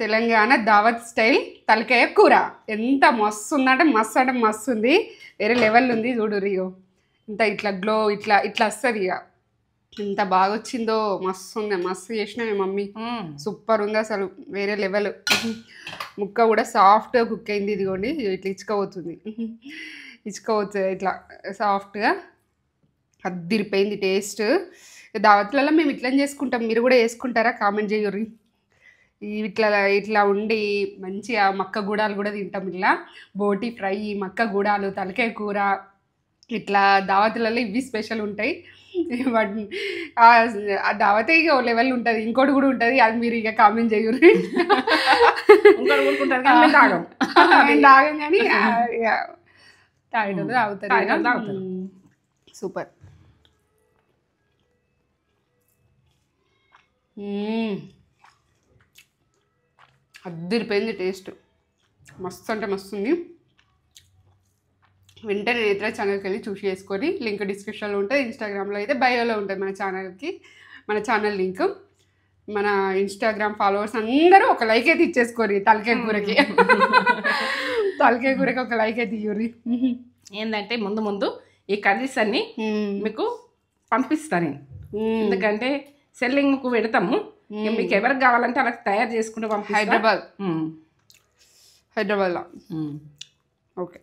తెలంగాణ దావత్ స్టైల్ తలకాయ కూర ఎంత మస్తు ఉందంటే మస్తు ఉంది. వేరే లెవెల్ ఉంది. చూడు రియో ఇంత ఇట్లా గ్లో ఇట్లా వస్తుంది. ఇక ఎంత బాగా వచ్చిందో మస్తు ఉంది. మస్తు చేసిన మీ మమ్మీ సూపర్ ఉంది అసలు వేరే లెవెల్. ముక్క కూడా సాఫ్ట్గా కుక్ అయింది. ఇదిగోండి ఇట్లా ఇచ్చుకోబోతుంది ఇట్లా సాఫ్ట్గా అద్దిరిపోయింది టేస్ట్. దావత్లలో మేము ఇట్లా చేసుకుంటాం. మీరు కూడా వేసుకుంటారా? కామెంట్ చేయరు. ఇట్లా ఉండి మంచిగా మక్క గూడాలు కూడా తింటాం. ఇలా బోటి ఫ్రై, మక్క గూడాలు, తలకాయ కూర ఇట్లా దావతులలో ఇవి స్పెషల్ ఉంటాయి. బట్ ఆ దావతే ఇక లెవెల్ ఉంటుంది. ఇంకోటి కూడా ఉంటుంది. అది మీరు ఇక కామెంట్ చేయరు. మేము తాగం కానీ తాగేటోళ్ళు తాగుతారు. సూపర్. అద్దిరిపోయింది టేస్ట్. మస్తు అంటే మస్తు ఉంది. వెంటనే నేత్ర ఛానల్కి వెళ్ళి చూసి చేసుకొని లింక్ డిస్క్రిప్షన్లో ఉంటుంది. ఇన్స్టాగ్రామ్లో అయితే బయోలో ఉంటుంది మన ఛానల్ లింక్. మన ఇన్స్టాగ్రామ్ ఫాలోవర్స్ అందరూ ఒక లైక్ అయితే ఇచ్చేసుకోరు తలకాయ కూరకి. తలకాయ కూరకి ఒక లైక్ అయితే ఇవ్వరు. ఏంటంటే ముందు ఈ కర్రీస్ అన్ని మీకు పంపిస్తాను. ఎందుకంటే సెల్లింగ్కు పెడతాము. మీకు ఎవరికి కావాలంటే అలా తయారు చేసుకుంటూ పంపిస్తాం. హైదరాబాద్లో. ఓకే.